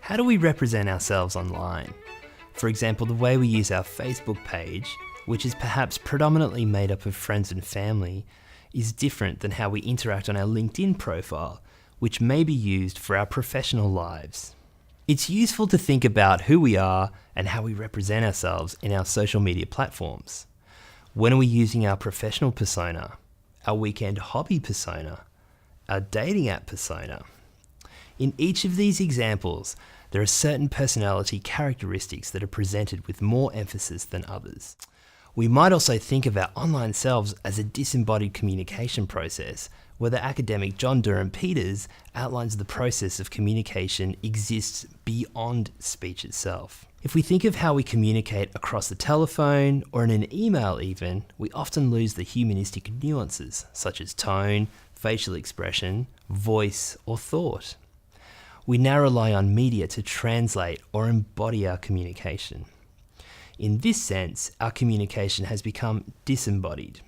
How do we represent ourselves online? For example, the way we use our Facebook page, which is perhaps predominantly made up of friends and family, is different than how we interact on our LinkedIn profile, which may be used for our professional lives. It's useful to think about who we are and how we represent ourselves in our social media platforms. When are we using our professional persona, our weekend hobby persona, our dating app persona? In each of these examples, there are certain personality characteristics that are presented with more emphasis than others. We might also think of our online selves as a disembodied communication process, where the academic John Durham Peters outlines the process of communication exists beyond speech itself. If we think of how we communicate across the telephone or in an email even, we often lose the humanistic nuances such as tone, facial expression, voice, or thought. We now rely on media to translate or embody our communication. In this sense, our communication has become disembodied.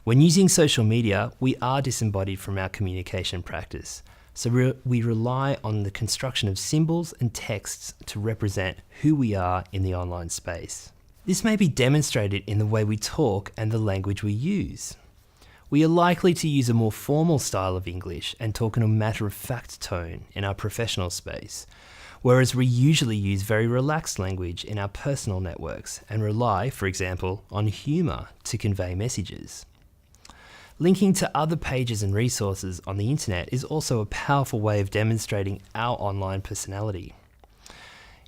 When using social media, we are disembodied from our communication practice, so we rely on the construction of symbols and texts to represent who we are in the online space. This may be demonstrated in the way we talk and the language we use. We are likely to use a more formal style of English and talk in a matter-of-fact tone in our professional space, whereas we usually use very relaxed language in our personal networks and rely, for example, on humour to convey messages. Linking to other pages and resources on the internet is also a powerful way of demonstrating our online personality.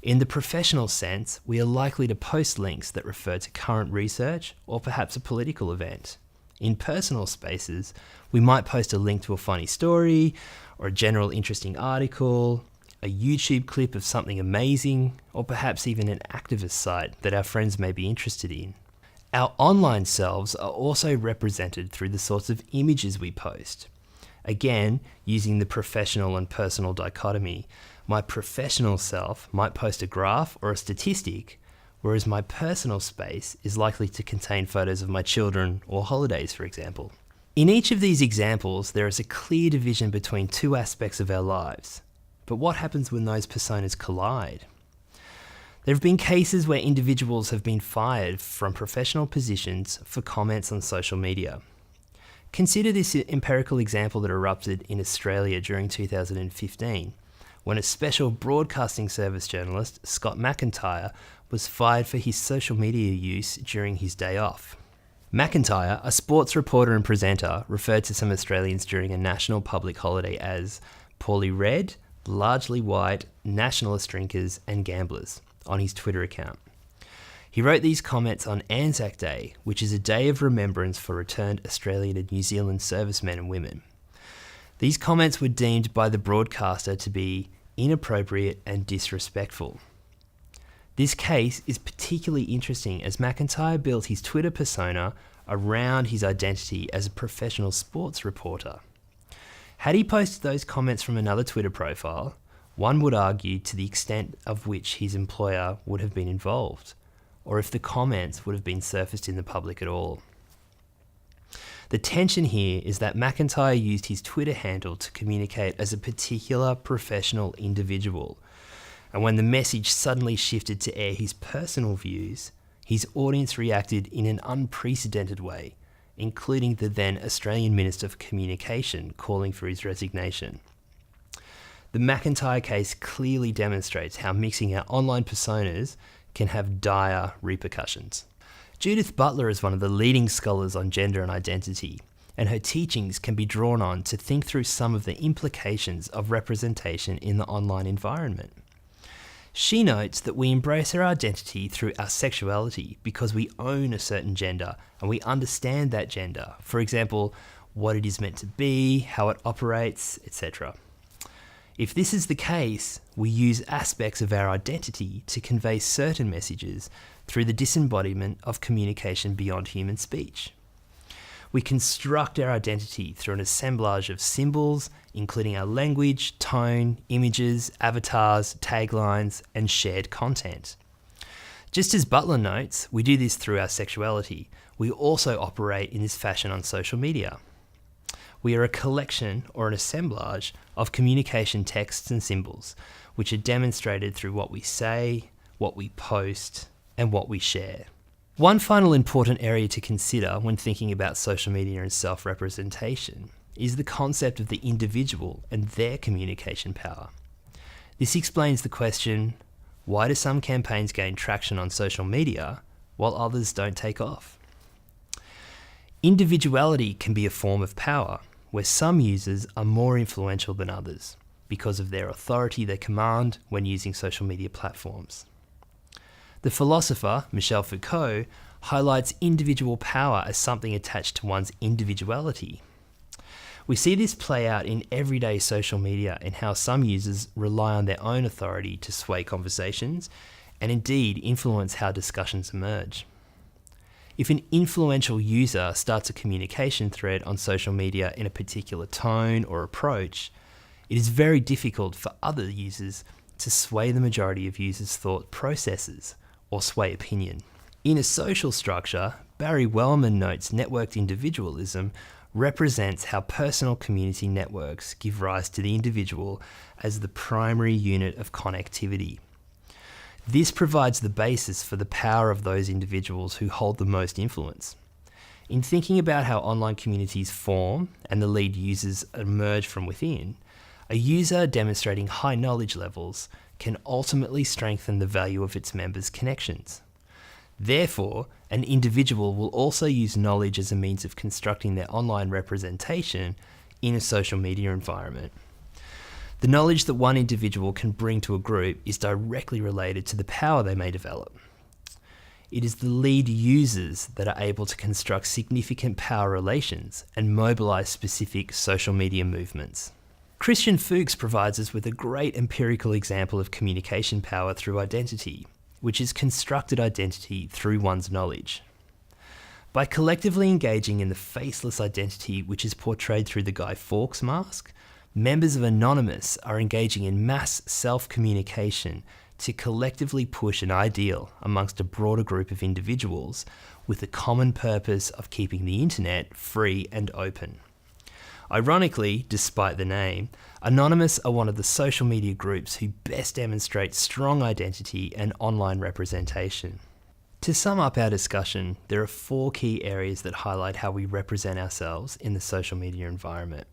In the professional sense, we are likely to post links that refer to current research or perhaps a political event. In personal spaces, we might post a link to a funny story or a general interesting article, a YouTube clip of something amazing, or perhaps even an activist site that our friends may be interested in. Our online selves are also represented through the sorts of images we post. Again, using the professional and personal dichotomy, my professional self might post a graph or a statistic, whereas my personal space is likely to contain photos of my children or holidays, for example. In each of these examples, there is a clear division between two aspects of our lives. But what happens when those personas collide? There have been cases where individuals have been fired from professional positions for comments on social media. Consider this empirical example that erupted in Australia during 2015, when a special broadcasting service journalist, Scott McIntyre, was fired for his social media use during his day off. McIntyre, a sports reporter and presenter, referred to some Australians during a national public holiday as poorly read, largely white, nationalist drinkers and gamblers on his Twitter account. He wrote these comments on Anzac Day, which is a day of remembrance for returned Australian and New Zealand servicemen and women. These comments were deemed by the broadcaster to be inappropriate and disrespectful. This case is particularly interesting as McIntyre built his Twitter persona around his identity as a professional sports reporter. Had he posted those comments from another Twitter profile, one would argue to the extent of which his employer would have been involved, or if the comments would have been surfaced in the public at all. The tension here is that McIntyre used his Twitter handle to communicate as a particular professional individual, and when the message suddenly shifted to air his personal views, his audience reacted in an unprecedented way, including the then Australian Minister for Communication calling for his resignation. The McIntyre case clearly demonstrates how mixing our online personas can have dire repercussions. Judith Butler is one of the leading scholars on gender and identity, and her teachings can be drawn on to think through some of the implications of representation in the online environment. She notes that we embrace our identity through our sexuality because we own a certain gender and we understand that gender, for example, what it is meant to be, how it operates, etc. If this is the case, we use aspects of our identity to convey certain messages through the disembodiment of communication beyond human speech. We construct our identity through an assemblage of symbols, including our language, tone, images, avatars, taglines, and shared content. Just as Butler notes, we do this through our sexuality. We also operate in this fashion on social media. We are a collection or an assemblage of communication texts and symbols, which are demonstrated through what we say, what we post, and what we share. One final important area to consider when thinking about social media and self-representation is the concept of the individual and their communication power. This explains the question, why do some campaigns gain traction on social media while others don't take off? Individuality can be a form of power, where some users are more influential than others because of their authority they command when using social media platforms. The philosopher Michel Foucault highlights individual power as something attached to one's individuality. We see this play out in everyday social media in how some users rely on their own authority to sway conversations and indeed influence how discussions emerge. If an influential user starts a communication thread on social media in a particular tone or approach, it is very difficult for other users to sway the majority of users' thought processes or sway opinion. In a social structure, Barry Wellman notes networked individualism represents how personal community networks give rise to the individual as the primary unit of connectivity. This provides the basis for the power of those individuals who hold the most influence. In thinking about how online communities form and the lead users emerge from within, a user demonstrating high knowledge levels can ultimately strengthen the value of its members' connections. Therefore, an individual will also use knowledge as a means of constructing their online representation in a social media environment. The knowledge that one individual can bring to a group is directly related to the power they may develop. It is the lead users that are able to construct significant power relations and mobilize specific social media movements. Christian Fuchs provides us with a great empirical example of communication power through identity, which is constructed identity through one's knowledge. By collectively engaging in the faceless identity which is portrayed through the Guy Fawkes mask, members of Anonymous are engaging in mass self-communication to collectively push an ideal amongst a broader group of individuals with the common purpose of keeping the internet free and open. Ironically, despite the name, Anonymous are one of the social media groups who best demonstrate strong identity and online representation. To sum up our discussion, there are 4 key areas that highlight how we represent ourselves in the social media environment.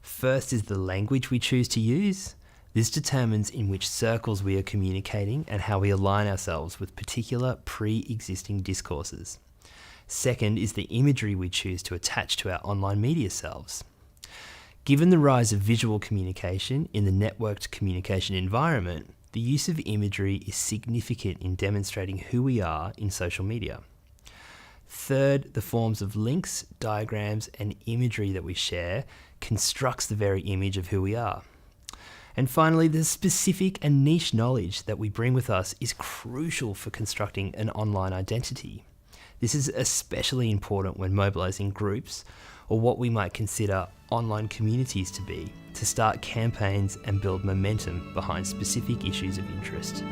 First is the language we choose to use. This determines in which circles we are communicating and how we align ourselves with particular pre-existing discourses. Second is the imagery we choose to attach to our online media selves. Given the rise of visual communication in the networked communication environment, the use of imagery is significant in demonstrating who we are in social media. Third, the forms of links, diagrams, and imagery that we share constructs the very image of who we are. And finally, the specific and niche knowledge that we bring with us is crucial for constructing an online identity. This is especially important when mobilizing groups, or what we might consider online communities to be, to start campaigns and build momentum behind specific issues of interest.